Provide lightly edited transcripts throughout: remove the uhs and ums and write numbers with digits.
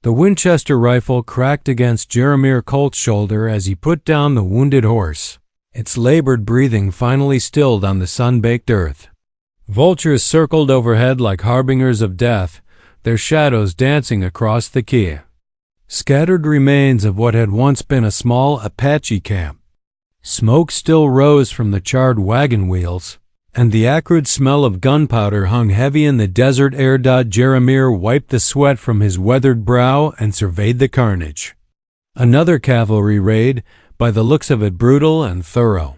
The Winchester rifle cracked against Jeremiah Colt's shoulder as he put down the wounded horse, its labored breathing finally stilled on the sun-baked earth. Vultures circled overhead like harbingers of death, their shadows dancing across the quay. Scattered remains of what had once been a small Apache camp. Smoke still rose from the charred wagon wheels, and the acrid smell of gunpowder hung heavy in the desert air. Jeremiah wiped the sweat from his weathered brow and surveyed the carnage. Another cavalry raid, by the looks of it brutal and thorough.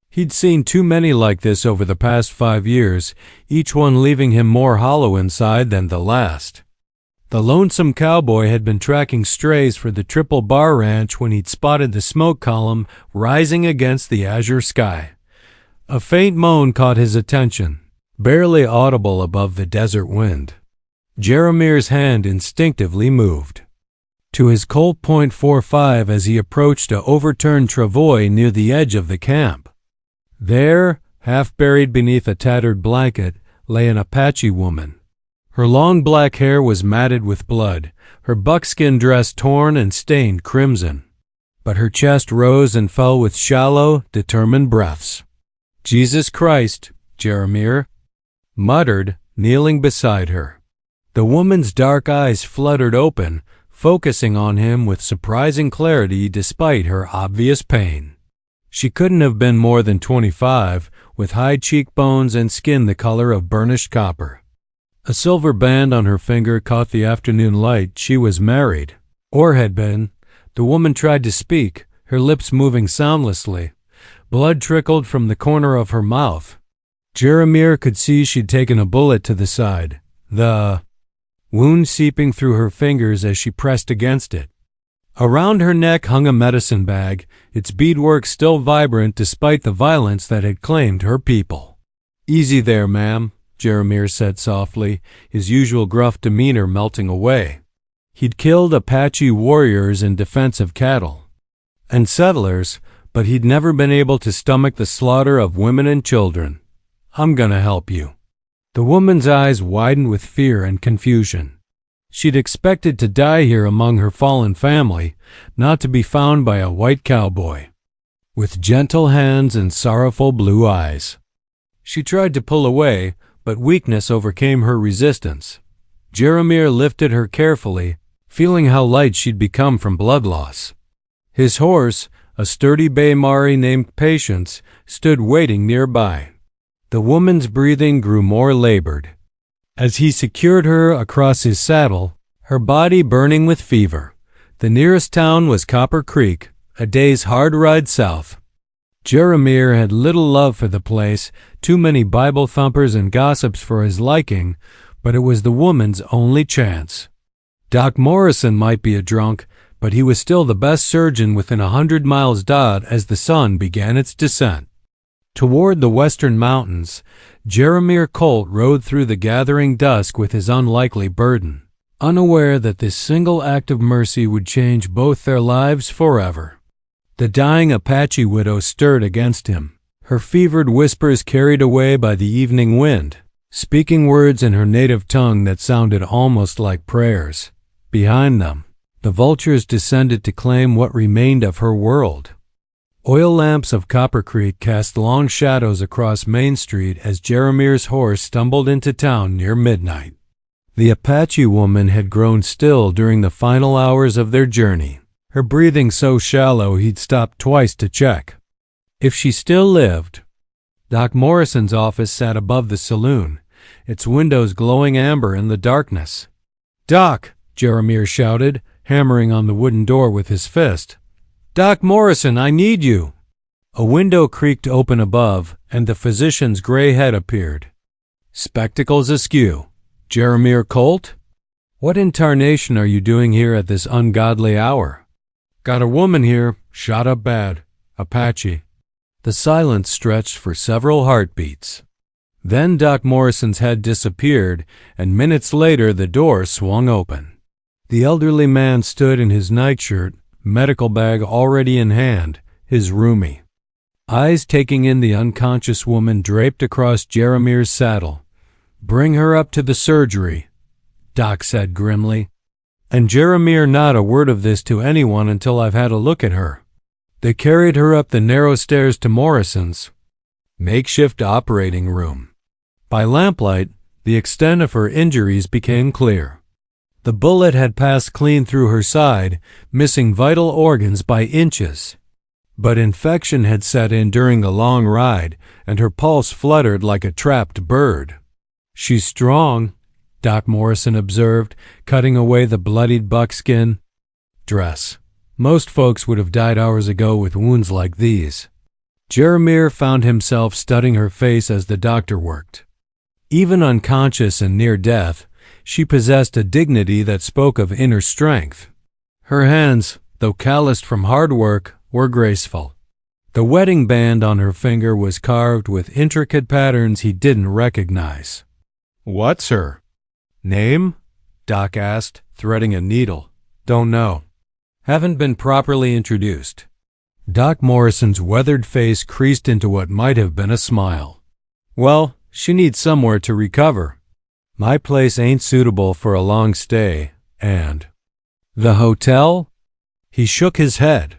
He'd seen too many like this over the past 5 years, each one leaving him more hollow inside than the last. The lonesome cowboy had been tracking strays for the Triple Bar Ranch when he'd spotted the smoke column rising against the azure sky. A faint moan caught his attention, barely audible above the desert wind. Jeremiah's hand instinctively moved to his Colt .45 as he approached a overturned travois near the edge of the camp. There, half buried beneath a tattered blanket, lay an Apache woman. Her long black hair was matted with blood, her buckskin dress torn and stained crimson. But her chest rose and fell with shallow, determined breaths. "Jesus Christ," Jeremiah muttered, kneeling beside her. The woman's dark eyes fluttered open, focusing on him with surprising clarity despite her obvious pain. She couldn't have been more than 25, with high cheekbones and skin the color of burnished copper. A silver band on her finger caught the afternoon light. She was married, or had been. The woman tried to speak, her lips moving soundlessly. Blood trickled from the corner of her mouth. Jeremiah could see she'd taken a bullet to the side, the wound seeping through her fingers as she pressed against it. Around her neck hung a medicine bag, its beadwork still vibrant despite the violence that had claimed her people. "Easy there, ma'am," Jeremiah said softly, his usual gruff demeanor melting away. He'd killed Apache warriors in defense of cattle and settlers, but he'd never been able to stomach the slaughter of women and children. "I'm gonna help you." The woman's eyes widened with fear and confusion. She'd expected to die here among her fallen family, not to be found by a white cowboy with gentle hands and sorrowful blue eyes. She tried to pull away, but weakness overcame her resistance. Jeremiah lifted her carefully, feeling how light she'd become from blood loss. His horse, a sturdy bay Mari named Patience, stood waiting nearby. The woman's breathing grew more labored as he secured her across his saddle, her body burning with fever. The nearest town was Copper Creek, a day's hard ride south. Jeremiah had little love for the place, too many Bible thumpers and gossips for his liking, but it was the woman's only chance. Doc Morrison might be a drunk, but he was still the best surgeon within 100 miles. As the sun began its descent toward the western mountains, Jeremiah Colt rode through the gathering dusk with his unlikely burden, unaware that this single act of mercy would change both their lives forever. The dying Apache widow stirred against him, her fevered whispers carried away by the evening wind, speaking words in her native tongue that sounded almost like prayers. Behind them, the vultures descended to claim what remained of her world. Oil lamps of Copper Creek cast long shadows across Main Street as Jeremiah's horse stumbled into town near midnight. The Apache woman had grown still during the final hours of their journey, her breathing so shallow he'd stopped twice to check if she still lived. Doc Morrison's office sat above the saloon, its windows glowing amber in the darkness. "Doc!" Jeremiah shouted, hammering on the wooden door with his fist. "Doc Morrison, I need you." A window creaked open above, and the physician's gray head appeared, spectacles askew. "Jeremiah Colt? What in tarnation are you doing here at this ungodly hour?" "Got a woman here, shot up bad. Apache." The silence stretched for several heartbeats. Then Doc Morrison's head disappeared, and minutes later the door swung open. The elderly man stood in his nightshirt, medical bag already in hand, his roomie eyes taking in the unconscious woman draped across Jeremiah's saddle. "Bring her up to the surgery," Doc said grimly. And Jeremiah, not a word of this to anyone until I've had a look at her. They carried her up the narrow stairs to Morrison's makeshift operating room. By lamplight, the extent of her injuries became clear. The bullet had passed clean through her side, missing vital organs by inches. But infection had set in during the long ride, and her pulse fluttered like a trapped bird. "She's strong," Doc Morrison observed, cutting away the bloodied buckskin dress. "Most folks would have died hours ago with wounds like these." Jeremiah found himself studying her face as the doctor worked. Even unconscious and near death, she possessed a dignity that spoke of inner strength. Her hands, though calloused from hard work, were graceful. The wedding band on her finger was carved with intricate patterns he didn't recognize. "What's her name?" Doc asked, threading a needle. "Don't know. Haven't been properly introduced." Doc Morrison's weathered face creased into what might have been a smile. "Well, she needs somewhere to recover. My place ain't suitable for a long stay, and—" "The hotel?" He shook his head.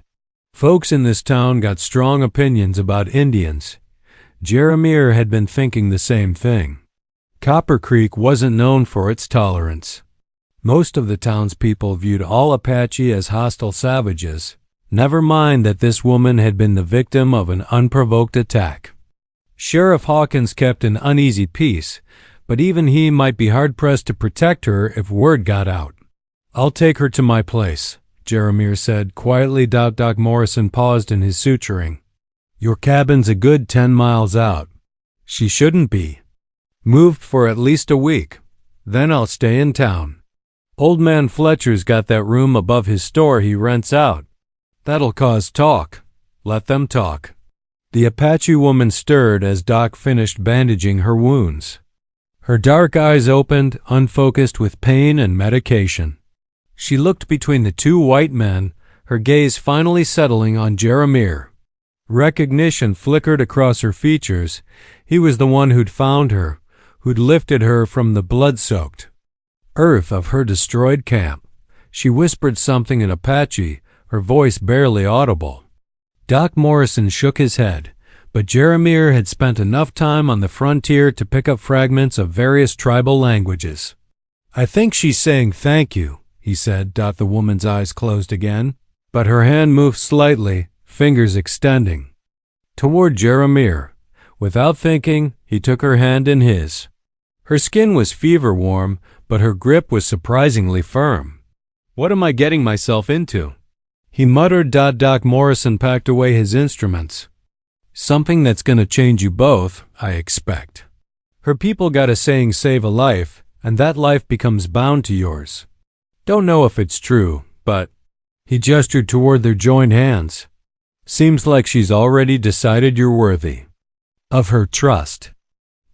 Folks in this town got strong opinions about Indians. Jeremiah had been thinking the same thing. Copper Creek wasn't known for its tolerance. Most of the townspeople viewed all Apache as hostile savages. Never mind that this woman had been the victim of an unprovoked attack. Sheriff Hawkins kept an uneasy peace, but even he might be hard-pressed to protect her if word got out. "I'll take her to my place," Jeremiah said quietly. Doc Morrison paused in his suturing. "Your cabin's a good 10 miles out." "She shouldn't be. Moved for at least a week. Then I'll stay in town. Old man Fletcher's got that room above his store he rents out. That'll cause talk. Let them talk." The Apache woman stirred as Doc finished bandaging her wounds. Her dark eyes opened, unfocused with pain and medication. She looked between the two white men, her gaze finally settling on Jeremiah. Recognition flickered across her features. He was the one who'd found her, who'd lifted her from the blood-soaked earth of her destroyed camp. She whispered something in Apache, her voice barely audible. Doc Morrison shook his head, but Jeremiah had spent enough time on the frontier to pick up fragments of various tribal languages. "I think she's saying thank you," he said. The woman's eyes closed again, but her hand moved slightly, fingers extending toward Jeremiah. Without thinking, he took her hand in his. Her skin was fever-warm, but her grip was surprisingly firm. "What am I getting myself into?" he muttered. Doc Morrison packed away his instruments. "Something that's gonna change you both, I expect. Her people got a saying, save a life, and that life becomes bound to yours. Don't know if it's true, but—" he gestured toward their joined hands. "Seems like she's already decided you're worthy of her trust."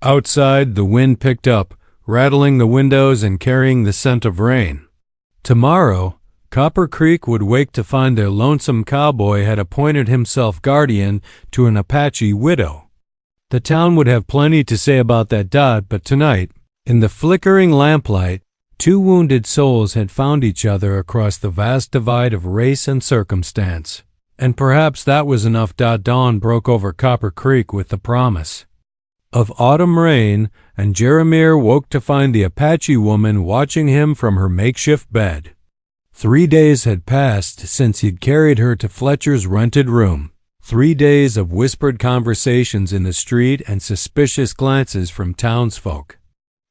Outside, the wind picked up, rattling the windows and carrying the scent of rain. Tomorrow, Copper Creek would wake to find their lonesome cowboy had appointed himself guardian to an Apache widow. The town would have plenty to say about that. But tonight, in the flickering lamplight, two wounded souls had found each other across the vast divide of race and circumstance. And perhaps that was enough. Dawn broke over Copper Creek with the promise of autumn rain, and Jeremiah woke to find the Apache woman watching him from her makeshift bed. 3 days had passed since he'd carried her to Fletcher's rented room. 3 days of whispered conversations in the street and suspicious glances from townsfolk.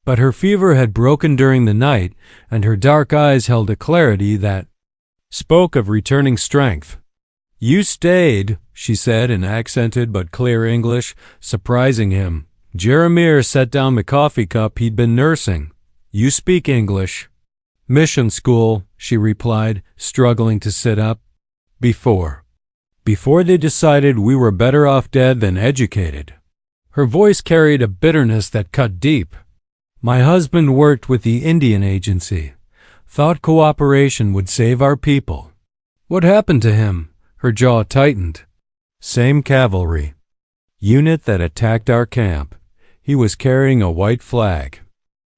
But her fever had broken during the night, and her dark eyes held a clarity that spoke of returning strength. "You stayed," she said in accented but clear English, surprising him. Jeremiah set down the coffee cup he'd been nursing. "You speak English?" "Mission school," she replied, struggling to sit up. Before they decided we were better off dead than educated." Her voice carried a bitterness that cut deep. "My husband worked with the Indian Agency. Thought cooperation would save our people." "What happened to him?" Her jaw tightened. "Same cavalry unit that attacked our camp. He was carrying a white flag."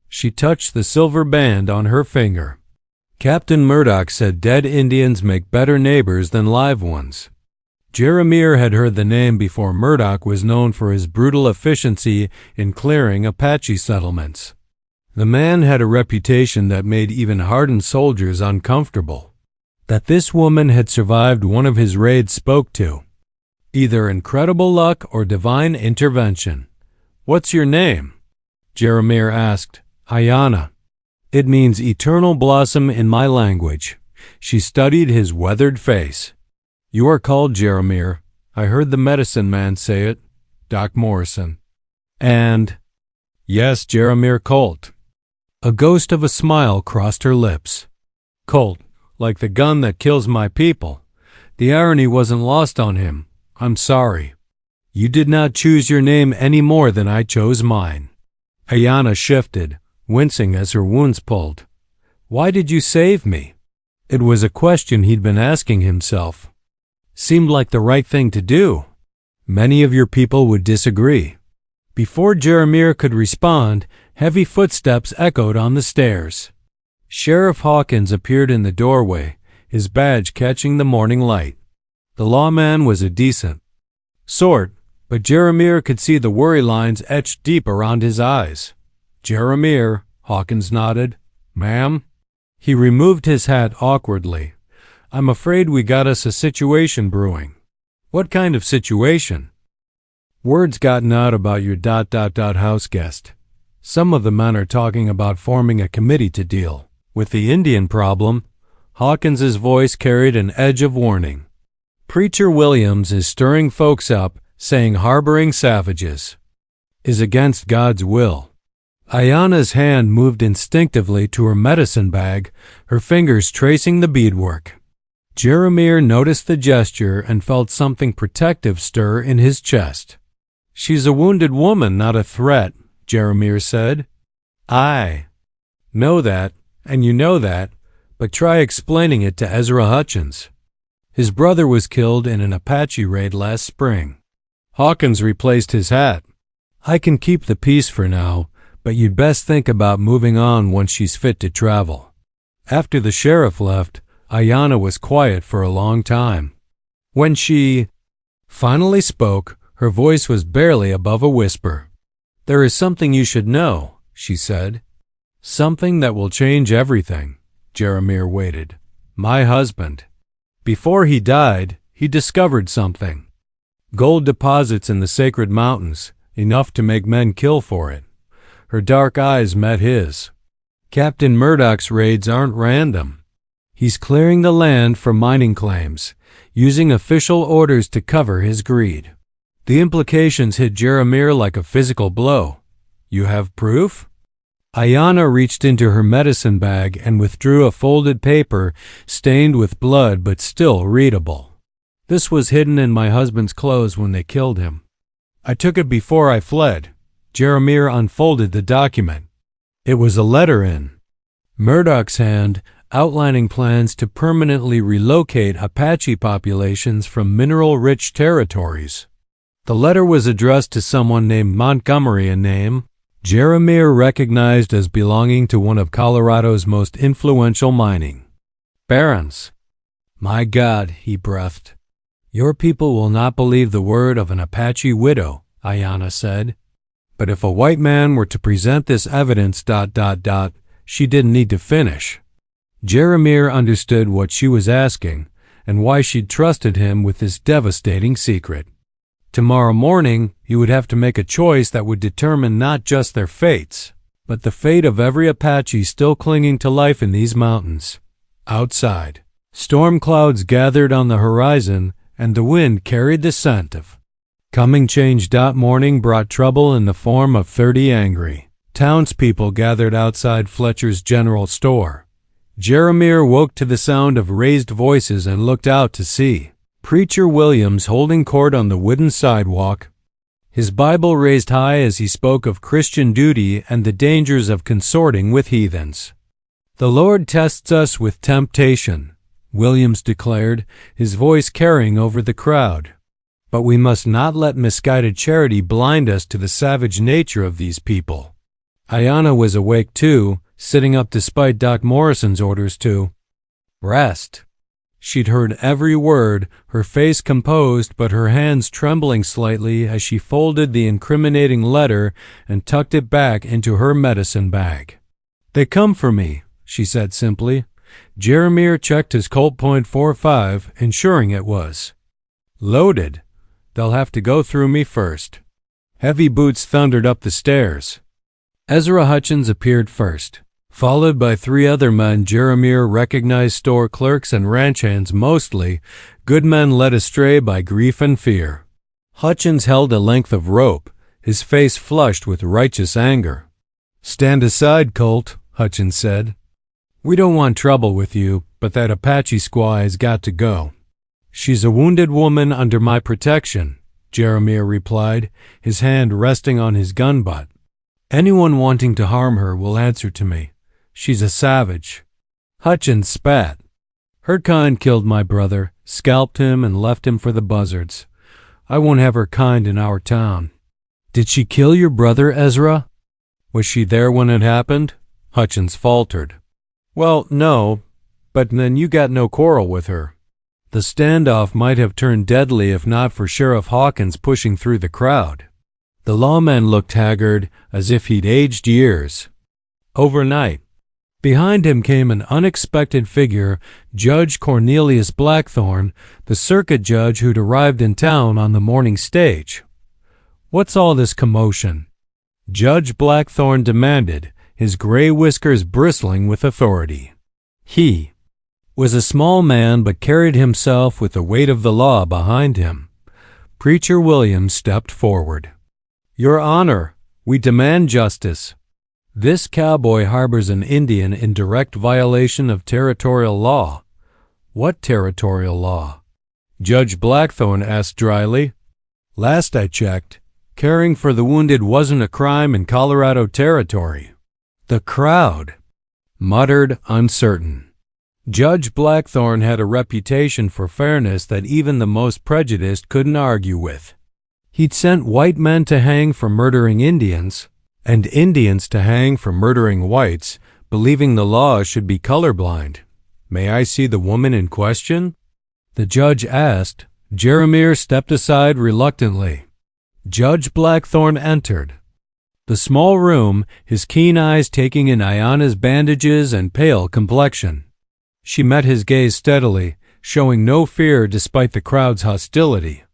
She touched the silver band on her finger. Captain Murdoch said dead Indians make better neighbors than live ones. Jeremiah had heard the name before Murdoch was known for his brutal efficiency in clearing Apache settlements. The man had a reputation that made even hardened soldiers uncomfortable. That this woman had survived one of his raids spoke to either incredible luck or divine intervention. "What's your name?" Jeremiah asked. "Ayana. It means eternal blossom in my language." She studied his weathered face. "You are called Jeremiah. I heard the medicine man say it, Doc Morrison." "And?" "Yes, Jeremiah Colt." A ghost of a smile crossed her lips. "Colt, like the gun that kills my people." The irony wasn't lost on him. "I'm sorry. You did not choose your name any more than I chose mine." Ayana shifted, wincing as her wounds pulled. "Why did you save me?" It was a question he'd been asking himself. Seemed like the right thing to do. Many of your people would disagree. Before Jeremiah could respond, heavy footsteps echoed on the stairs. Sheriff Hawkins appeared in the doorway, his badge catching the morning light. The lawman was a decent sort, but Jeremiah could see the worry lines etched deep around his eyes. "Jeremiah," Hawkins nodded. "Ma'am?" He removed his hat awkwardly. "I'm afraid we got us a situation brewing." "What kind of situation?" "Word's gotten out about your house guest. Some of the men are talking about forming a committee to deal with the Indian problem." Hawkins's voice carried an edge of warning. "Preacher Williams is stirring folks up, saying harboring savages is against God's will." Ayana's hand moved instinctively to her medicine bag, her fingers tracing the beadwork. Jeremiah noticed the gesture and felt something protective stir in his chest. "She's a wounded woman, not a threat," Jeremiah said. "I know that, and you know that, but try explaining it to Ezra Hutchins. His brother was killed in an Apache raid last spring." Hawkins replaced his hat. "I can keep the peace for now, but you'd best think about moving on once she's fit to travel." After the sheriff left, Ayana was quiet for a long time. When she finally spoke, her voice was barely above a whisper. "There is something you should know," she said. "Something that will change everything." Jeremiah waited. "My husband. Before he died, he discovered something. Gold deposits in the sacred mountains, enough to make men kill for it." Her dark eyes met his. "Captain Murdoch's raids aren't random. He's clearing the land for mining claims, using official orders to cover his greed." The implications hit Jeremiah like a physical blow. "You have proof?" Ayana reached into her medicine bag and withdrew a folded paper stained with blood but still readable. "This was hidden in my husband's clothes when they killed him. I took it before I fled." Jeremiah unfolded the document. It was a letter in Murdoch's hand, outlining plans to permanently relocate Apache populations from mineral-rich territories. The letter was addressed to someone named Montgomery, a name Jeremiah recognized as belonging to one of Colorado's most influential mining barons. "My God," he breathed. "Your people will not believe the word of an Apache widow," Ayana said. But if a white man were to present this evidence... She didn't need to finish. Jeremiah understood what she was asking and why she'd trusted him with this devastating secret. Tomorrow morning, he would have to make a choice that would determine not just their fates, but the fate of every Apache still clinging to life in these mountains. Outside, storm clouds gathered on the horizon, and the wind carried the scent of coming change. Morning brought trouble in the form of 30 angry townspeople gathered outside Fletcher's general store. Jeremiah woke to the sound of raised voices and looked out to see Preacher Williams holding court on the wooden sidewalk, his Bible raised high as he spoke of Christian duty and the dangers of consorting with heathens. "The Lord tests us with temptation," Williams declared, his voice carrying over the crowd. "But we must not let misguided charity blind us to the savage nature of these people." Ayana was awake too, sitting up despite Doc Morrison's orders to rest. She'd heard every word, her face composed but her hands trembling slightly as she folded the incriminating letter and tucked it back into her medicine bag. "They come for me," she said simply. Jeremiah checked his Colt .45, ensuring it was loaded. "They'll have to go through me first." Heavy boots thundered up the stairs. Ezra Hutchins appeared first, followed by 3 other men Jeremiah recognized, store clerks and ranch hands mostly, good men led astray by grief and fear. Hutchins held a length of rope, his face flushed with righteous anger. "Stand aside, Colt," Hutchins said. "We don't want trouble with you, but that Apache squaw has got to go." "She's a wounded woman under my protection," Jeremiah replied, his hand resting on his gun butt. "Anyone wanting to harm her will answer to me. She's a savage." Hutchins spat. "Her kind killed my brother, scalped him, and left him for the buzzards. I won't have her kind in our town." "Did she kill your brother, Ezra?" "Was she there when it happened?" Hutchins faltered. "Well, no, but then you got no quarrel with her." The standoff might have turned deadly if not for Sheriff Hawkins pushing through the crowd. The lawman looked haggard, as if he'd aged years. Overnight, behind him came an unexpected figure, Judge Cornelius Blackthorne, the circuit judge who'd arrived in town on the morning stage. "What's all this commotion?" Judge Blackthorne demanded, his gray whiskers bristling with authority. He was a small man but carried himself with the weight of the law behind him. Preacher Williams stepped forward. "Your Honor, we demand justice. This cowboy harbors an Indian in direct violation of territorial law." "What territorial law?" Judge Blackthorne asked dryly. "Last I checked, caring for the wounded wasn't a crime in Colorado territory." The crowd muttered uncertain. Judge Blackthorne had a reputation for fairness that even the most prejudiced couldn't argue with. He'd sent white men to hang for murdering Indians, and Indians to hang for murdering whites, believing the law should be colorblind. "May I see the woman in question?" the judge asked. Jeremiah stepped aside reluctantly. Judge Blackthorne entered the small room, his keen eyes taking in Ayanna's bandages and pale complexion. She met his gaze steadily, showing no fear despite the crowd's hostility.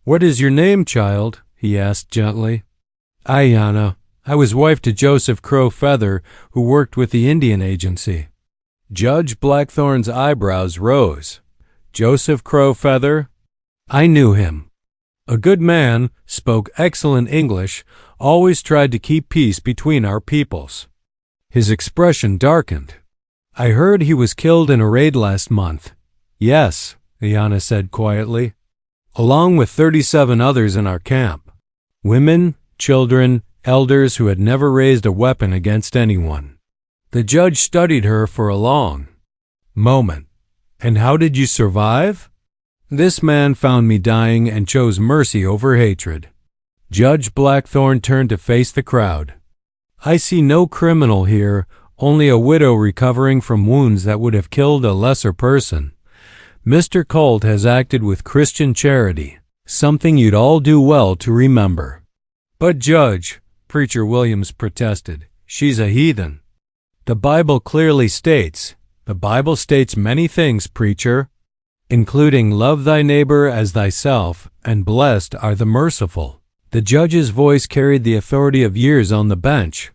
"What is your name, child?" he asked gently. "Ayanna. I was wife to Joseph Crow Feather, who worked with the Indian Agency." Judge Blackthorne's eyebrows rose. "Joseph Crow Feather?" "I knew him. A good man, spoke excellent English, always tried to keep peace between our peoples." His expression darkened. "I heard he was killed in a raid last month." "Yes," Ayanna said quietly, "along with 37 others in our camp. Women, children, elders who had never raised a weapon against anyone." The judge studied her for a long moment. "And how did you survive?" "This man found me dying and chose mercy over hatred." Judge Blackthorne turned to face the crowd. "I see no criminal here, only a widow recovering from wounds that would have killed a lesser person. Mr. Colt has acted with Christian charity, something you'd all do well to remember." "But Judge," Preacher Williams protested, "she's a heathen." "The Bible clearly states." "The Bible states many things, preacher, including love thy neighbor as thyself, and blessed are the merciful." The judge's voice carried the authority of years on the bench.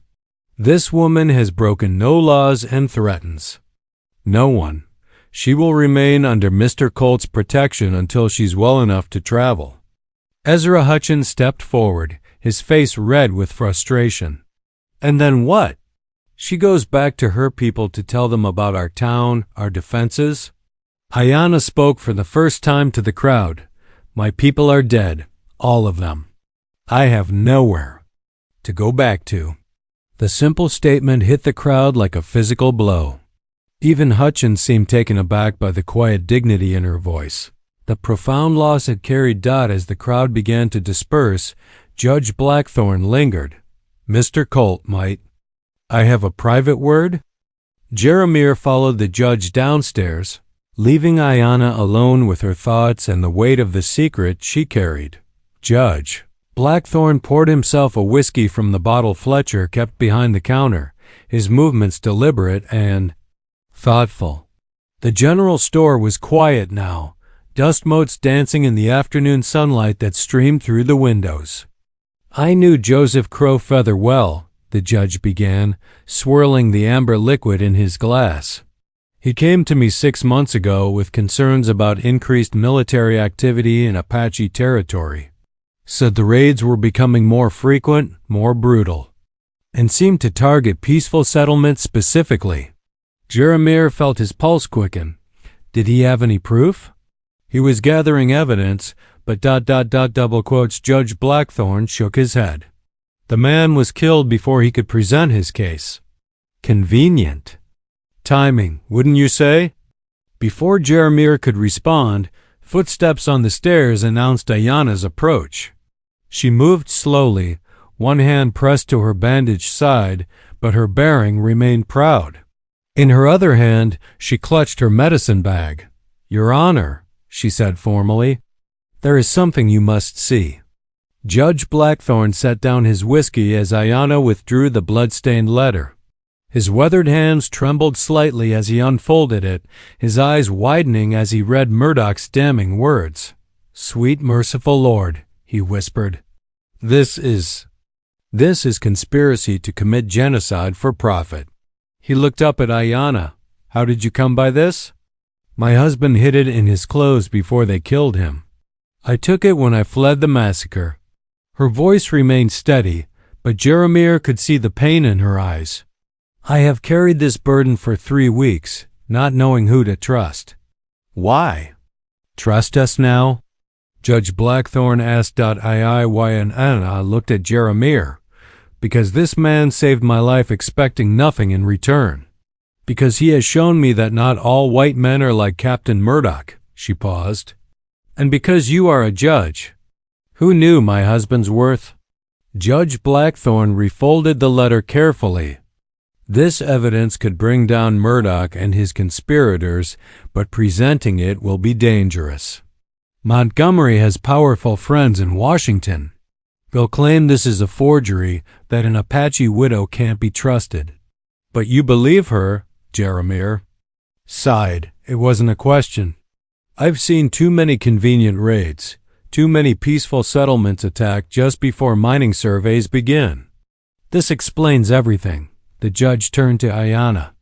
"This woman has broken no laws and threatens no one. She will remain under Mr. Colt's protection until she's well enough to travel." Ezra Hutchins stepped forward, his face red with frustration. "And then what?" "She goes back to her people to tell them about our town, our defenses." Ayanna spoke for the first time to the crowd. "My people are dead, all of them. I have nowhere to go back to." The simple statement hit the crowd like a physical blow. Even Hutchins seemed taken aback by the quiet dignity in her voice. The profound loss had carried Dot as the crowd began to disperse. Judge Blackthorne lingered. "Mr. Colt might I have a private word? Jeremiah followed the judge downstairs, leaving Ayanna alone with her thoughts and the weight of the secret she carried. Judge Blackthorne poured himself a whiskey from the bottle Fletcher kept behind the counter, his movements deliberate and thoughtful. The general store was quiet now, dust motes dancing in the afternoon sunlight that streamed through the windows. I knew Joseph Crowfeather well, the judge began, swirling the amber liquid in his glass. He came to me 6 months ago with concerns about increased military activity in Apache territory. Said the raids were becoming more frequent, more brutal, and seemed to target peaceful settlements specifically. Jeremiah felt his pulse quicken. Did he have any proof? He was gathering evidence, but ... Judge Blackthorne shook his head. The man was killed before he could present his case. Convenient timing, wouldn't you say? Before Jeremiah could respond, footsteps on the stairs announced Ayanna's approach. She moved slowly, one hand pressed to her bandaged side, but her bearing remained proud. In her other hand, she clutched her medicine bag. Your Honor, she said formally, there is something you must see. Judge Blackthorne set down his whiskey as Ayanna withdrew the blood-stained letter. His weathered hands trembled slightly as he unfolded it, his eyes widening as he read Murdoch's damning words. Sweet merciful Lord, he whispered. This is conspiracy to commit genocide for profit. He looked up at Ayanna. How did you come by this? My husband hid it in his clothes before they killed him. I took it when I fled the massacre. Her voice remained steady, but Jeremiah could see the pain in her eyes. I have carried this burden for 3 weeks, not knowing who to trust. Why? Trust us now? Judge Blackthorne asked. Ayanna looked at Jeremiah. Because this man saved my life expecting nothing in return. Because he has shown me that not all white men are like Captain Murdoch, she paused. And because you are a judge. Who knew my husband's worth? Judge Blackthorne refolded the letter carefully. This evidence could bring down Murdoch and his conspirators, but presenting it will be dangerous. Montgomery has powerful friends in Washington. They'll claim this is a forgery, that an Apache widow can't be trusted. But you believe her, Jeremiah sighed. It wasn't a question. I've seen too many convenient raids, too many peaceful settlements attacked just before mining surveys begin. This explains everything. The judge turned to Ayanna.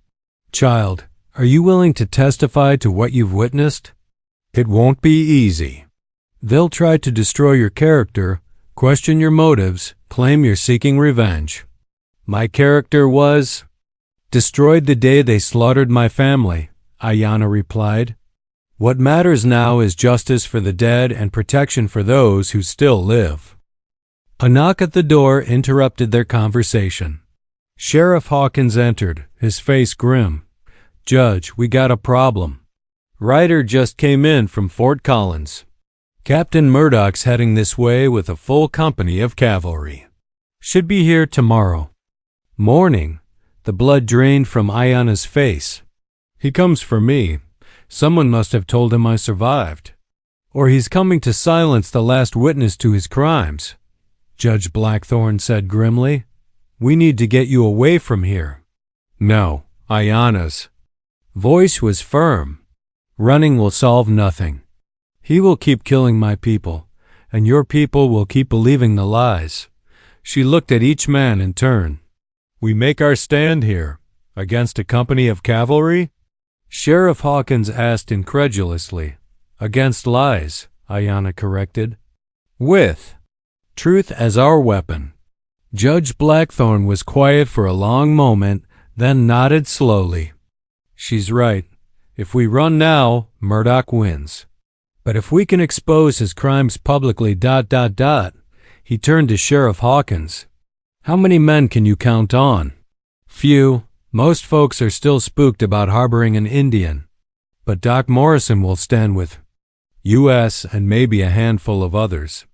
Child, are you willing to testify to what you've witnessed? It won't be easy. They'll try to destroy your character, question your motives, claim you're seeking revenge. My character was destroyed the day they slaughtered my family, Ayanna replied. What matters now is justice for the dead and protection for those who still live. A knock at the door interrupted their conversation. Sheriff Hawkins entered, his face grim. Judge, we got a problem. Ryder just came in from Fort Collins. Captain Murdoch's heading this way with a full company of cavalry. Should be here tomorrow. Morning. The blood drained from Ayanna's face. He comes for me. Someone must have told him I survived. Or he's coming to silence the last witness to his crimes, Judge Blackthorne said grimly. We need to get you away from here. No, Ayanna's voice was firm. Running will solve nothing. He will keep killing my people, and your people will keep believing the lies. She looked at each man in turn. We make our stand here, against a company of cavalry? Sheriff Hawkins asked incredulously. Against lies, Ayanna corrected. With truth as our weapon. Judge Blackthorne was quiet for a long moment, then nodded slowly. She's right. If we run now, Murdoch wins. But if we can expose his crimes publicly ... He turned to Sheriff Hawkins. How many men can you count on? Few. Most folks are still spooked about harboring an Indian. But Doc Morrison will stand with U.S. and maybe a handful of others.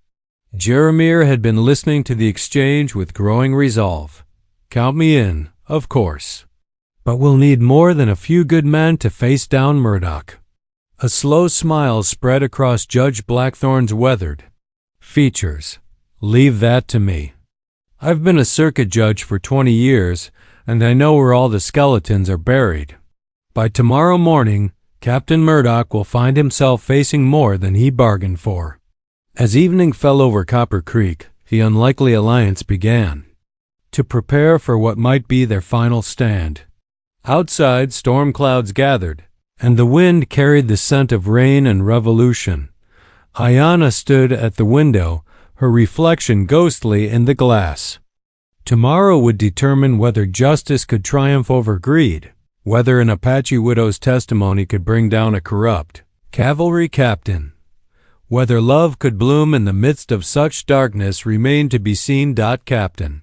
Jeremiah had been listening to the exchange with growing resolve. Count me in, of course. But we'll need more than a few good men to face down Murdoch. A slow smile spread across Judge Blackthorn's weathered features. Leave that to me. I've been a circuit judge for 20 years, and I know where all the skeletons are buried. By tomorrow morning, Captain Murdoch will find himself facing more than he bargained for. As evening fell over Copper Creek, the unlikely alliance began to prepare for what might be their final stand. Outside, storm clouds gathered, and the wind carried the scent of rain and revolution. Ayanna stood at the window, her reflection ghostly in the glass. Tomorrow would determine whether justice could triumph over greed, whether an Apache widow's testimony could bring down a corrupt cavalry captain, whether love could bloom in the midst of such darkness remained to be seen. Captain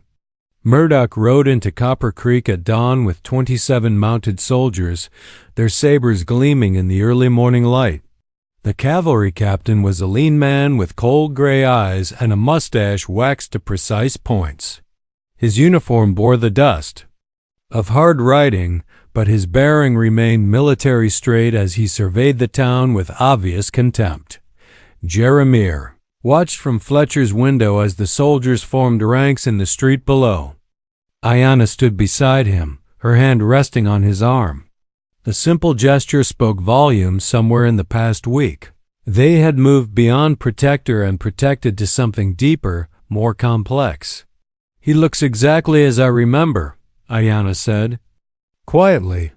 Murdoch rode into Copper Creek at dawn with 27 mounted soldiers, their sabers gleaming in the early morning light. The cavalry captain was a lean man with cold gray eyes and a mustache waxed to precise points. His uniform bore the dust of hard riding, but his bearing remained military straight as he surveyed the town with obvious contempt. Jeremiah watched from Fletcher's window as the soldiers formed ranks in the street below. Ayanna stood beside him, her hand resting on his arm. The simple gesture spoke volumes. Somewhere in the past week, they had moved beyond protector and protected to something deeper, more complex. He looks exactly as I remember, Ayanna said. Quietly,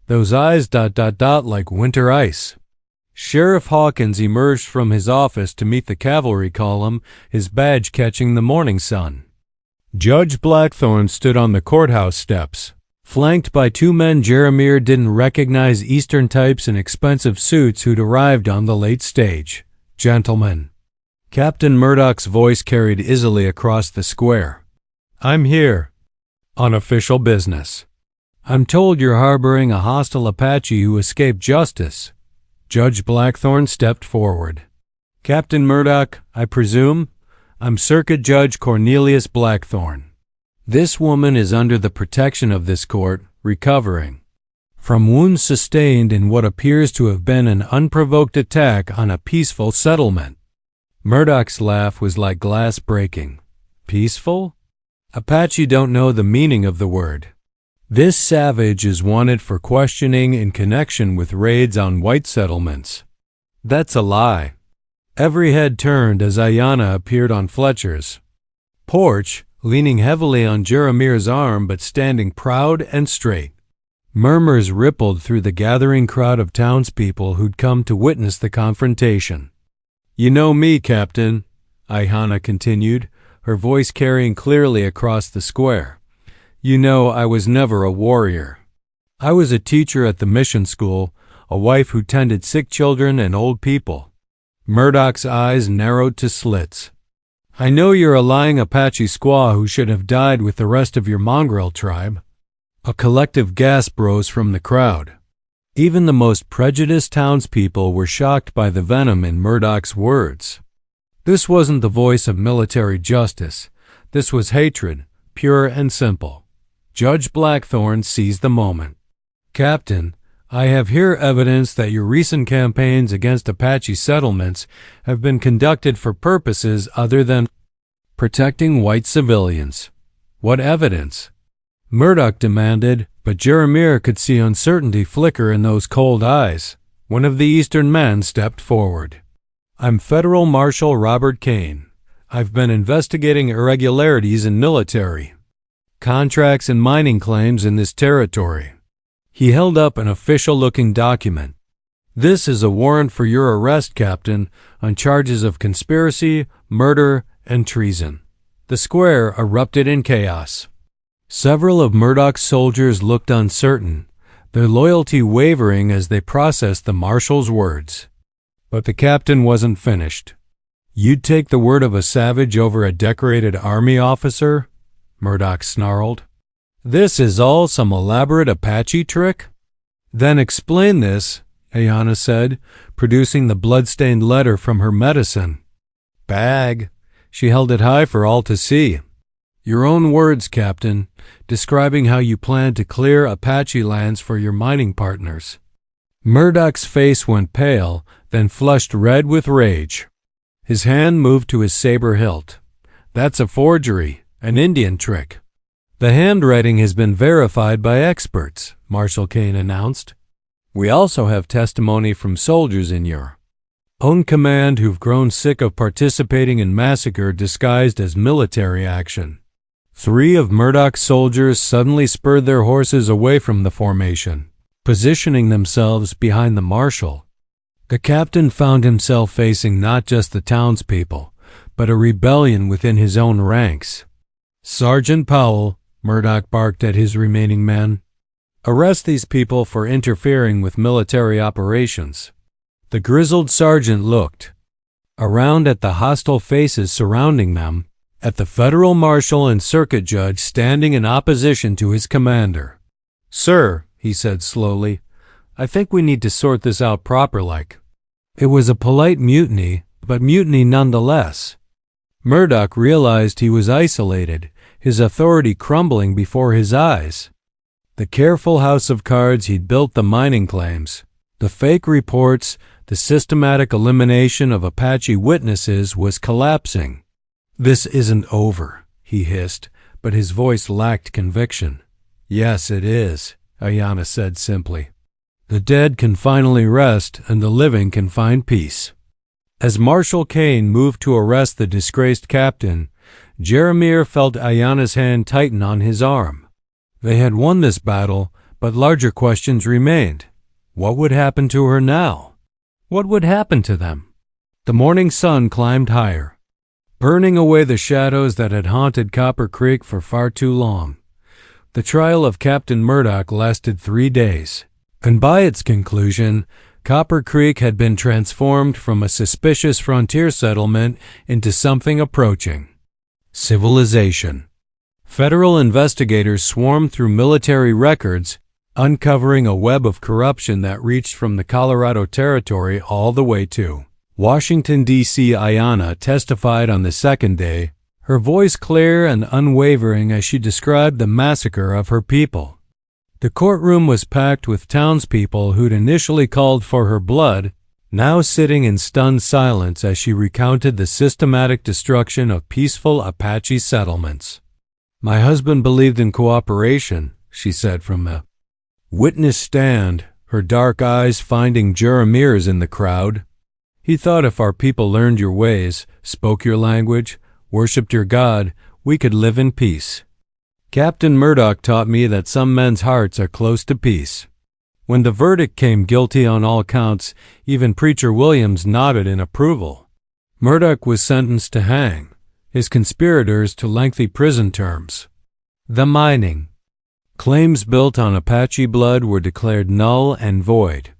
those eyes ... like winter ice. Sheriff Hawkins emerged from his office to meet the cavalry column, his badge catching the morning sun. Judge Blackthorn stood on the courthouse steps, flanked by two men Jeremiah didn't recognize, Eastern types in expensive suits who'd arrived on the late stage. Gentlemen. Captain Murdoch's voice carried easily across the square. I'm here on official business. I'm told you're harboring a hostile Apache who escaped justice. Judge Blackthorn stepped forward. Captain Murdoch, I presume? I'm Circuit Judge Cornelius Blackthorn. This woman is under the protection of this court, recovering from wounds sustained in what appears to have been an unprovoked attack on a peaceful settlement. Murdoch's laugh was like glass breaking. Peaceful? Apache don't know the meaning of the word. This savage is wanted for questioning in connection with raids on white settlements. That's a lie. Every head turned as Ayanna appeared on Fletcher's porch, leaning heavily on Jeremiah's arm but standing proud and straight. Murmurs rippled through the gathering crowd of townspeople who'd come to witness the confrontation. You know me, Captain, Ayanna continued, her voice carrying clearly across the square. You know I was never a warrior. I was a teacher at the mission school, a wife who tended sick children and old people. Murdoch's eyes narrowed to slits. I know you're a lying Apache squaw who should have died with the rest of your mongrel tribe. A collective gasp rose from the crowd. Even the most prejudiced townspeople were shocked by the venom in Murdoch's words. This wasn't the voice of military justice. This was hatred, pure and simple. Judge Blackthorn seized the moment. Captain, I have here evidence that your recent campaigns against Apache settlements have been conducted for purposes other than protecting white civilians. What evidence? Murdoch demanded, but Jeremiah could see uncertainty flicker in those cold eyes. One of the Eastern men stepped forward. I'm Federal Marshal Robert Kane. I've been investigating irregularities in military contracts and mining claims in this territory. He held up an official-looking document. This is a warrant for your arrest, Captain, on charges of conspiracy, murder, and treason. The square erupted in chaos. Several of Murdoch's soldiers looked uncertain, their loyalty wavering as they processed the marshal's words. But the captain wasn't finished. You'd take the word of a savage over a decorated army officer? Murdoch snarled. This is all some elaborate Apache trick? Then explain this, Ayanna said, producing the blood-stained letter from her medicine bag. She held it high for all to see. Your own words, Captain, describing how you plan to clear Apache lands for your mining partners. Murdoch's face went pale, then flushed red with rage. His hand moved to his saber hilt. That's a forgery, an Indian trick. The handwriting has been verified by experts, Marshal Kane announced. We also have testimony from soldiers in your own command who've grown sick of participating in massacre disguised as military action. 3 of Murdoch's soldiers suddenly spurred their horses away from the formation, positioning themselves behind the marshal. The captain found himself facing not just the townspeople, but a rebellion within his own ranks. Sergeant Powell, Murdoch barked at his remaining men, arrest these people for interfering with military operations. The grizzled sergeant looked around at the hostile faces surrounding them, at the federal marshal and circuit judge standing in opposition to his commander. Sir, he said slowly, I think we need to sort this out proper-like. It was a polite mutiny, but mutiny nonetheless. Murdoch realized he was isolated, his authority crumbling before his eyes. The careful house of cards he'd built, the mining claims, the fake reports, the systematic elimination of Apache witnesses was collapsing. This isn't over, he hissed, but his voice lacked conviction. Yes, it is, Ayanna said simply. The dead can finally rest and the living can find peace. As Marshal Kane moved to arrest the disgraced captain, Jeremiah felt Ayanna's hand tighten on his arm. They had won this battle, but larger questions remained. What would happen to her now? What would happen to them? The morning sun climbed higher, burning away the shadows that had haunted Copper Creek for far too long. The trial of Captain Murdoch lasted 3 days, and by its conclusion, Copper Creek had been transformed from a suspicious frontier settlement into something approaching civilization. Federal investigators swarmed through military records, uncovering a web of corruption that reached from the Colorado Territory all the way to Washington, D.C. Ayanna testified on the second day, her voice clear and unwavering as she described the massacre of her people. The courtroom was packed with townspeople who'd initially called for her blood, now sitting in stunned silence as she recounted the systematic destruction of peaceful Apache settlements. My husband believed in cooperation, she said from the witness stand, her dark eyes finding Jeremiah's in the crowd. He thought if our people learned your ways, spoke your language, worshipped your God, we could live in peace. Captain Murdoch taught me that some men's hearts are close to peace. When the verdict came guilty on all counts, even Preacher Williams nodded in approval. Murdoch was sentenced to hang, his conspirators to lengthy prison terms. The mining claims built on Apache blood were declared null and void.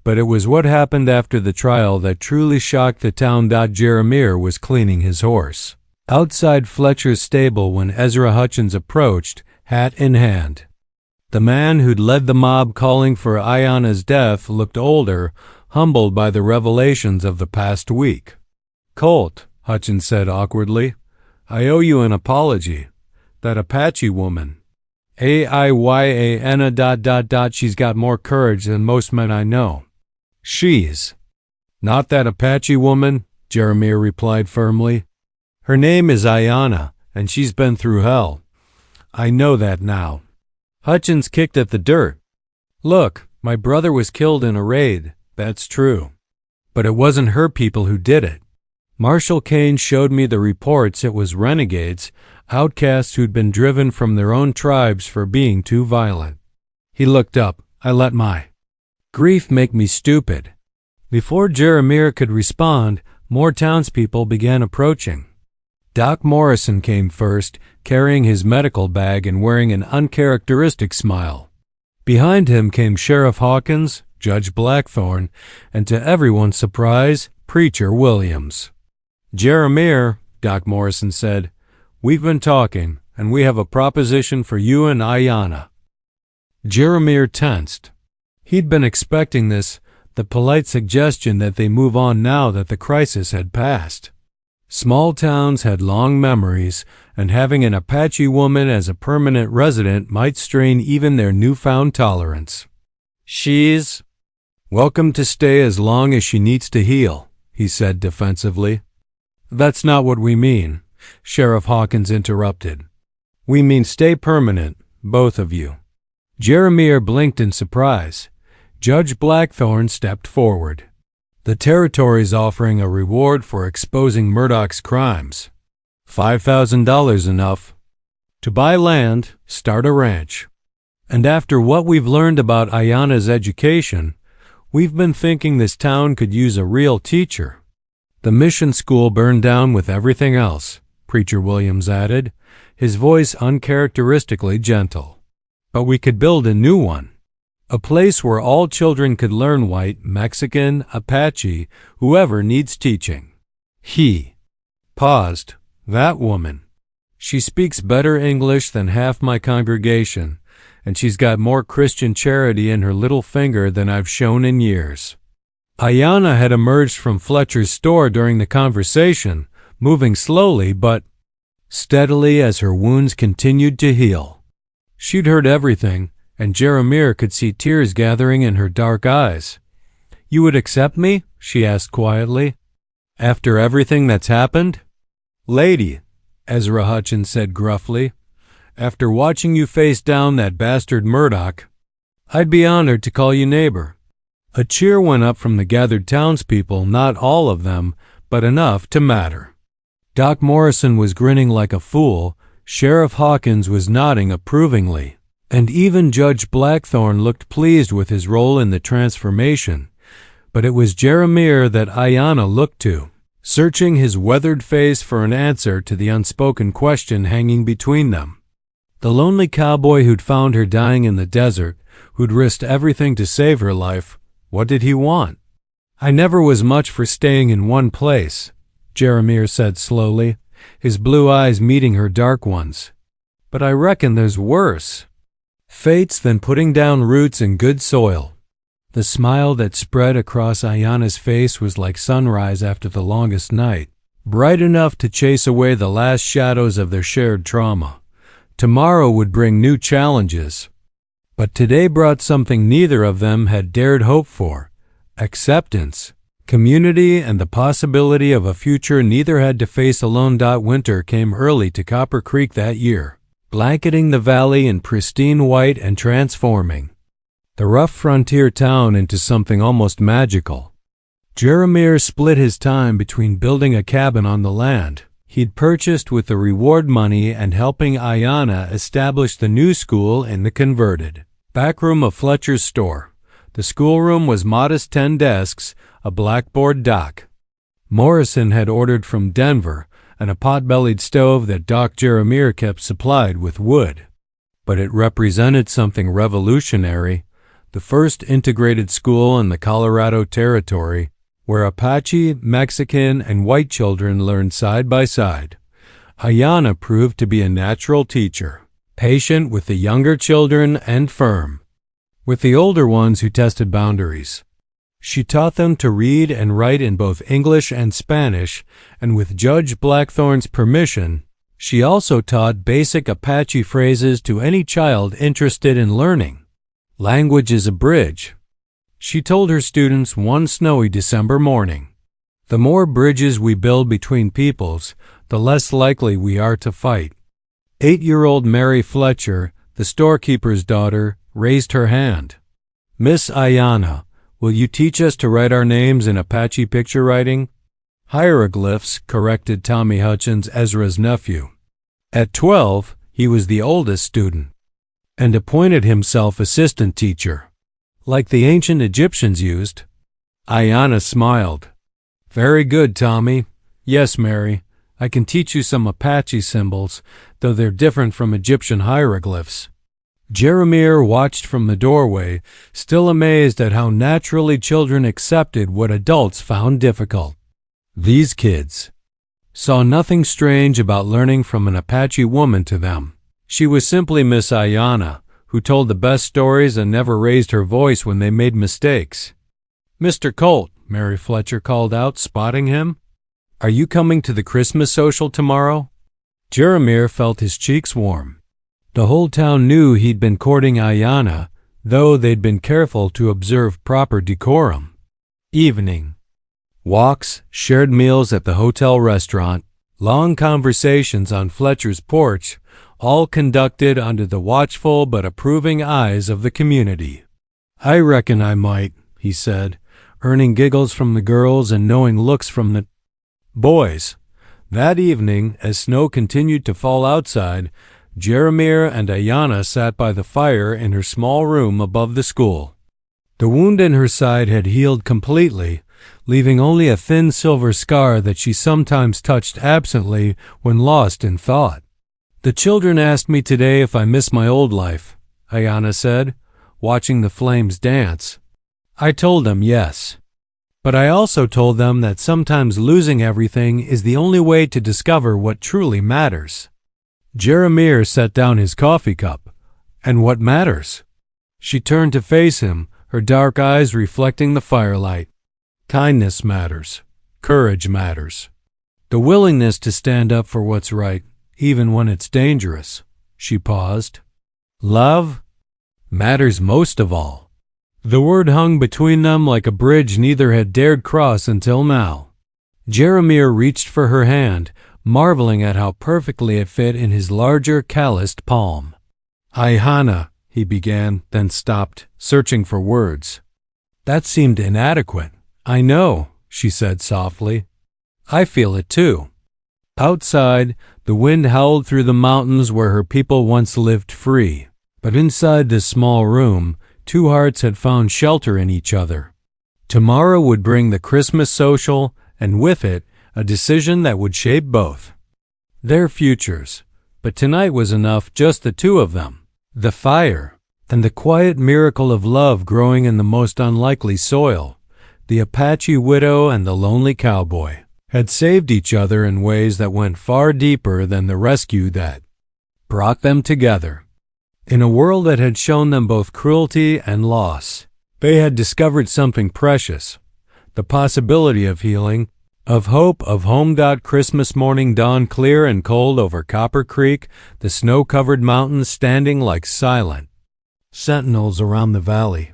But it was what happened after the trial that truly shocked the town. Jeremiah was cleaning his horse outside Fletcher's stable when Ezra Hutchins approached, hat in hand. The man who'd led the mob calling for Ayanna's death looked older, humbled by the revelations of the past week. Colt, Hutchins said awkwardly, I owe you an apology. That Apache woman, Ayanna ... she's got more courage than most men I know. She's not that Apache woman, Jeremiah replied firmly. Her name is Ayanna, and she's been through hell. I know that now. Hutchins kicked at the dirt. Look, my brother was killed in a raid, that's true. But it wasn't her people who did it. Marshal Kane showed me the reports. It was renegades, outcasts who'd been driven from their own tribes for being too violent. He looked up. I let my grief make me stupid. Before Jeremiah could respond, more townspeople began approaching. Doc Morrison came first, carrying his medical bag and wearing an uncharacteristic smile. Behind him came Sheriff Hawkins, Judge Blackthorne, and to everyone's surprise, Preacher Williams. Jeremiah, Doc Morrison said, we've been talking, and we have a proposition for you and Ayanna. Jeremiah tensed. He'd been expecting this, the polite suggestion that they move on now that the crisis had passed. Small towns had long memories, and having an Apache woman as a permanent resident might strain even their newfound tolerance. "She's welcome to stay as long as she needs to heal," he said defensively. "That's not what we mean," Sheriff Hawkins interrupted. "We mean stay permanent, both of you." Jeremiah blinked in surprise. Judge Blackthorne stepped forward. "The territory's offering a reward for exposing Murdoch's crimes. $5,000 enough to buy land, start a ranch. And after what we've learned about Ayana's education, we've been thinking this town could use a real teacher." "The mission school burned down with everything else," Preacher Williams added, his voice uncharacteristically gentle. "But we could build a new one. A place where all children could learn white, Mexican, Apache, whoever needs teaching." He paused. "That woman. She speaks better English than half my congregation, and she's got more Christian charity in her little finger than I've shown in years." Ayana had emerged from Fletcher's store during the conversation, moving slowly but steadily as her wounds continued to heal. She'd heard everything, and Jeremiah could see tears gathering in her dark eyes. "You would accept me?" she asked quietly. "After everything that's happened?" "Lady," Ezra Hutchins said gruffly, "after watching you face down that bastard Murdoch, I'd be honored to call you neighbor." A cheer went up from the gathered townspeople, not all of them, but enough to matter. Doc Morrison was grinning like a fool, Sheriff Hawkins was nodding approvingly, and even Judge Blackthorne looked pleased with his role in the transformation. But it was Jeremiah that Ayana looked to, searching his weathered face for an answer to the unspoken question hanging between them. The lonely cowboy who'd found her dying in the desert, who'd risked everything to save her life, what did he want? "I never was much for staying in one place," Jeremiah said slowly, his blue eyes meeting her dark ones. "But I reckon there's worse fates than putting down roots in good soil." The smile that spread across Ayana's face was like sunrise after the longest night, bright enough to chase away the last shadows of their shared trauma. Tomorrow would bring new challenges, but today brought something neither of them had dared hope for: acceptance, community, and the possibility of a future neither had to face alone. Winter came early to Copper Creek that year, blanketing the valley in pristine white and transforming the rough frontier town into something almost magical. Jeremiah split his time between building a cabin on the land he'd purchased with the reward money and helping Ayana establish the new school in the converted backroom of Fletcher's store. The schoolroom was modest 10 desks, a blackboard dock. Morrison had ordered from Denver, and a pot-bellied stove that Doc Jeremiah kept supplied with wood. But it represented something revolutionary, the first integrated school in the Colorado Territory, where Apache, Mexican, and white children learned side by side. Ayana proved to be a natural teacher, patient with the younger children and firm with the older ones who tested boundaries. She taught them to read and write in both English and Spanish, and with Judge Blackthorne's permission, she also taught basic Apache phrases to any child interested in learning. Language is a bridge, she told her students one snowy December morning. The more bridges we build between peoples, the less likely we are to fight. 8-year-old Mary Fletcher, the storekeeper's daughter, raised her hand. "Miss Ayana, will you teach us to write our names in Apache picture writing?" "Hieroglyphs," corrected Tommy Hutchins, Ezra's nephew. At 12, he was the oldest student, and appointed himself assistant teacher, like the ancient Egyptians used. Ayana smiled. "Very good, Tommy. Yes, Mary, I can teach you some Apache symbols, though they're different from Egyptian hieroglyphs." Jeremiah watched from the doorway, still amazed at how naturally children accepted what adults found difficult. These kids saw nothing strange about learning from an Apache woman to them. She was simply Miss Ayana, who told the best stories and never raised her voice when they made mistakes. "Mr. Colt," Mary Fletcher called out, spotting him. Are you coming to the Christmas social tomorrow? Jeremiah felt his cheeks warm. The whole town knew he'd been courting Ayanna, though they'd been careful to observe proper decorum. Evening. Walks, shared meals at the hotel restaurant, long conversations on Fletcher's porch, all conducted under the watchful but approving eyes of the community. I reckon I might, he said, earning giggles from the girls and knowing looks from the boys. That evening, as snow continued to fall outside, Jeremiah and Ayanna sat by the fire in her small room above the school. The wound in her side had healed completely, leaving only a thin silver scar that she sometimes touched absently when lost in thought. The children asked me today if I miss my old life, Ayanna said, watching the flames dance. I told them yes. But I also told them that sometimes losing everything is the only way to discover what truly matters. Jeremiah set down his coffee cup. And what matters? She turned to face him, her dark eyes reflecting the firelight. Kindness matters. Courage matters. The willingness to stand up for what's right, even when it's dangerous. She paused. Love matters most of all. The word hung between them like a bridge neither had dared cross until now. Jeremiah reached for her hand, marveling at how perfectly it fit in his larger, calloused palm. Ayanna, he began, then stopped, searching for words. That seemed inadequate. I know, she said softly. I feel it too. Outside, the wind howled through the mountains where her people once lived free. But inside this small room, two hearts had found shelter in each other. Tomorrow would bring the Christmas social, and with it, a decision that would shape both. Their futures. But tonight was enough, just the two of them. The fire, and the quiet miracle of love growing in the most unlikely soil. The Apache widow and the lonely cowboy had saved each other in ways that went far deeper than the rescue that brought them together. In a world that had shown them both cruelty and loss, they had discovered something precious, the possibility of healing, of hope, of home. Christmas morning dawned clear and cold over Copper Creek, the snow-covered mountains standing like silent sentinels around the valley.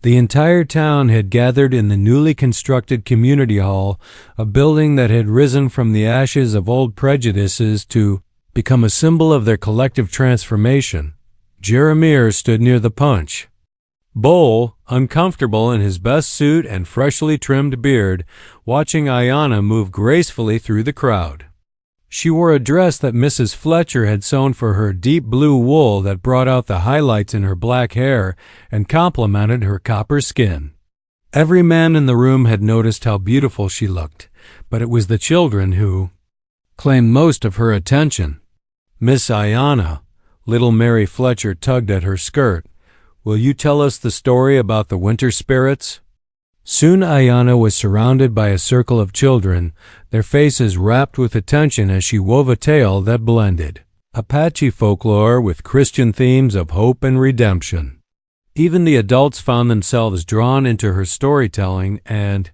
The entire town had gathered in the newly constructed community hall, a building that had risen from the ashes of old prejudices to become a symbol of their collective transformation. Jeremiah stood near the punch bowl, uncomfortable in his best suit and freshly trimmed beard, watching Ayanna move gracefully through the crowd. She wore a dress that Mrs. Fletcher had sewn for her, deep blue wool that brought out the highlights in her black hair and complemented her copper skin. Every man in the room had noticed how beautiful she looked, but it was the children who claimed most of her attention. Miss Ayanna, little Mary Fletcher tugged at her skirt. Will you tell us the story about the winter spirits? Soon Ayanna was surrounded by a circle of children, their faces rapt with attention as she wove a tale that blended Apache folklore with Christian themes of hope and redemption. Even the adults found themselves drawn into her storytelling, and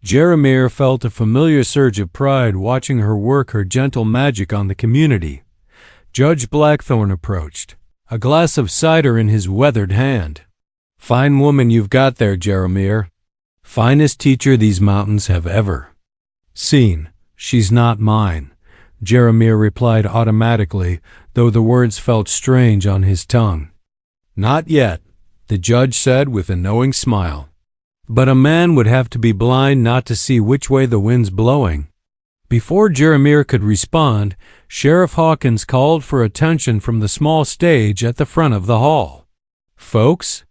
Jeremiah felt a familiar surge of pride watching her work her gentle magic on the community. Judge Blackthorne approached, a glass of cider in his weathered hand. Fine woman you've got there, Jeremiah. Finest teacher these mountains have ever seen. She's not mine, Jeremiah replied automatically, though the words felt strange on his tongue. Not yet, the judge said with a knowing smile. But a man would have to be blind not to see which way the wind's blowing. Before Jeremiah could respond, Sheriff Hawkins called for attention from the small stage at the front of the hall. Folks,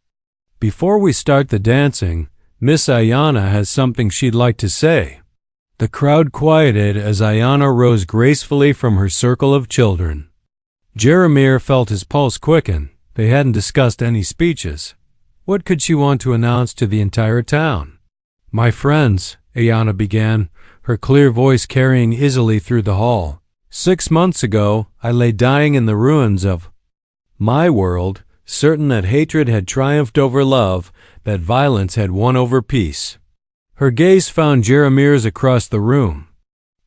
before we start the dancing, Miss Ayanna has something she'd like to say. The crowd quieted as Ayanna rose gracefully from her circle of children. Jeremiah felt his pulse quicken. They hadn't discussed any speeches. What could she want to announce to the entire town? My friends, Ayanna began, her clear voice carrying easily through the hall. 6 months ago, I lay dying in the ruins of my world, certain that hatred had triumphed over love, that violence had won over peace. Her gaze found Jeremiah's across the room.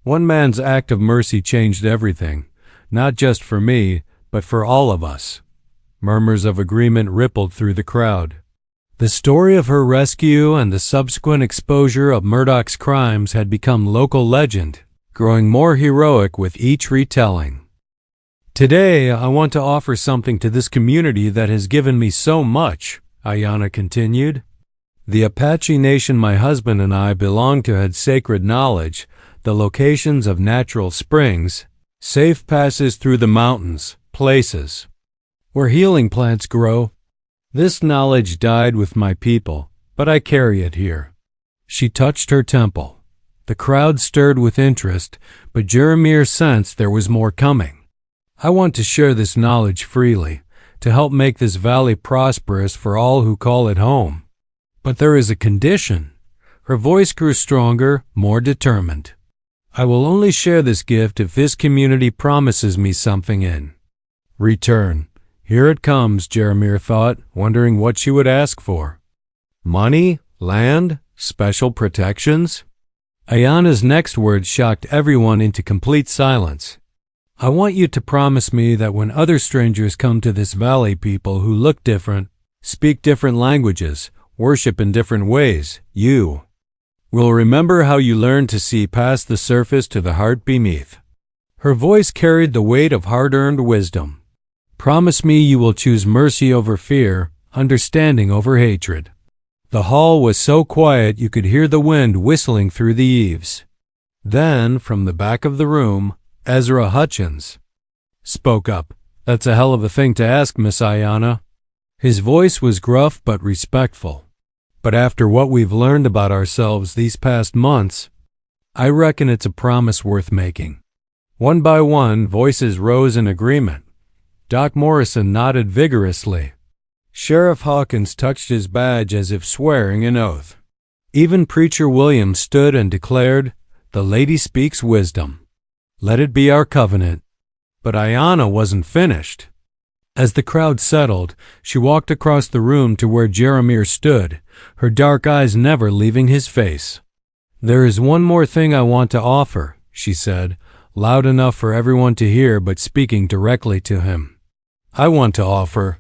One man's act of mercy changed everything, not just for me, but for all of us. Murmurs of agreement rippled through the crowd. The story of her rescue and the subsequent exposure of Murdoch's crimes had become local legend, growing more heroic with each retelling. Today, I want to offer something to this community that has given me so much, Ayana continued. The Apache nation my husband and I belong to had sacred knowledge, the locations of natural springs, safe passes through the mountains, places where healing plants grow. This knowledge died with my people, but I carry it here. She touched her temple. The crowd stirred with interest, but Jeremiah sensed there was more coming. I want to share this knowledge freely, to help make this valley prosperous for all who call it home. But there is a condition. Her voice grew stronger, more determined. I will only share this gift if this community promises me something in return. Here it comes, Jeremiah thought, wondering what she would ask for. Money? Land? Special protections? Ayana's next words shocked everyone into complete silence. I want you to promise me that when other strangers come to this valley, people who look different, speak different languages, worship in different ways, you will remember how you learned to see past the surface to the heart beneath. Her voice carried the weight of hard-earned wisdom. Promise me you will choose mercy over fear, understanding over hatred. The hall was so quiet you could hear the wind whistling through the eaves. Then, from the back of the room, Ezra Hutchins spoke up. That's a hell of a thing to ask, Miss Ayana. His voice was gruff but respectful. But after what we've learned about ourselves these past months, I reckon it's a promise worth making. One by one, voices rose in agreement. Doc Morrison nodded vigorously. Sheriff Hawkins touched his badge as if swearing an oath. Even Preacher Williams stood and declared, "The lady speaks wisdom. Let it be our covenant." But Ayana wasn't finished. As the crowd settled, she walked across the room to where Jeremiah stood, her dark eyes never leaving his face. There is one more thing I want to offer, she said, loud enough for everyone to hear but speaking directly to him. I want to offer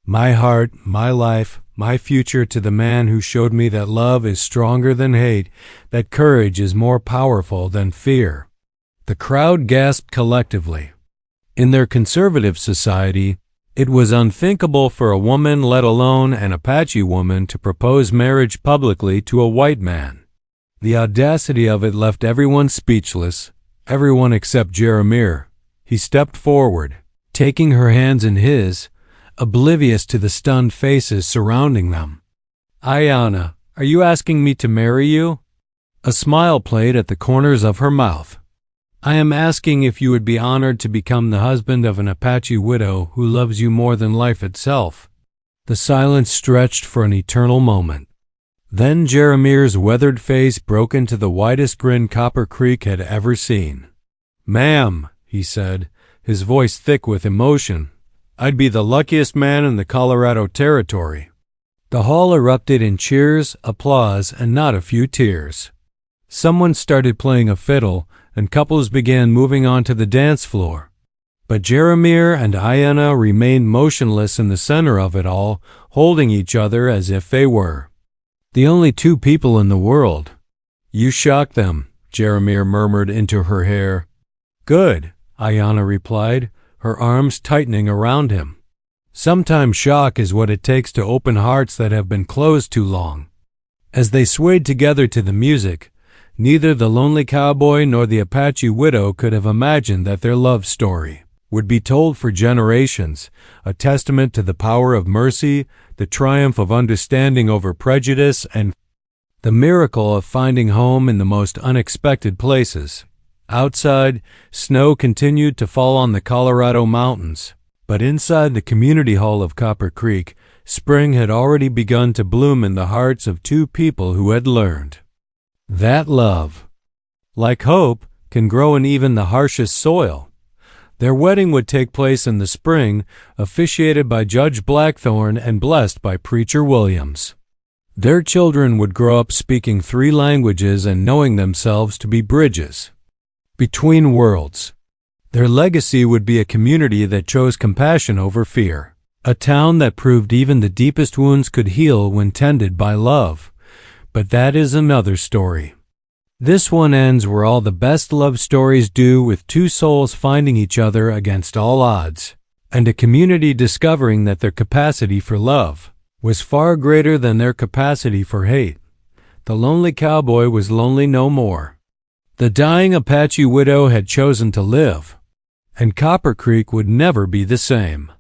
my heart, my life, my future to the man who showed me that love is stronger than hate, that courage is more powerful than fear. The crowd gasped collectively. In their conservative society, it was unthinkable for a woman, let alone an Apache woman, to propose marriage publicly to a white man. The audacity of it left everyone speechless, everyone except Jeremiah. He stepped forward, taking her hands in his, oblivious to the stunned faces surrounding them. Ayana, are you asking me to marry you? A smile played at the corners of her mouth. I am asking if you would be honored to become the husband of an Apache widow who loves you more than life itself. The silence stretched for an eternal moment. Then Jeremiah's weathered face broke into the widest grin Copper Creek had ever seen. Ma'am, he said, his voice thick with emotion, I'd be the luckiest man in the Colorado Territory. The hall erupted in cheers, applause, and not a few tears. Someone started playing a fiddle, and couples began moving onto the dance floor. But Jeremiah and Ayana remained motionless in the center of it all, holding each other as if they were the only two people in the world. You shocked them, Jeremiah murmured into her hair. Good, Ayana replied, her arms tightening around him. Sometimes shock is what it takes to open hearts that have been closed too long. As they swayed together to the music, neither the lonely cowboy nor the Apache widow could have imagined that their love story would be told for generations, a testament to the power of mercy, the triumph of understanding over prejudice, and the miracle of finding home in the most unexpected places. Outside, snow continued to fall on the Colorado mountains, but inside the community hall of Copper Creek, spring had already begun to bloom in the hearts of two people who had learned that love, like hope, can grow in even the harshest soil. Their wedding would take place in the spring, officiated by Judge Blackthorne and blessed by Preacher Williams. Their children would grow up speaking 3 languages and knowing themselves to be bridges Between worlds. Their legacy would be a community that chose compassion over fear. A town that proved even the deepest wounds could heal when tended by love. But that is another story. This one ends where all the best love stories do, with two souls finding each other against all odds, and a community discovering that their capacity for love was far greater than their capacity for hate. The lonely cowboy was lonely no more. The dying Apache widow had chosen to live, and Copper Creek would never be the same.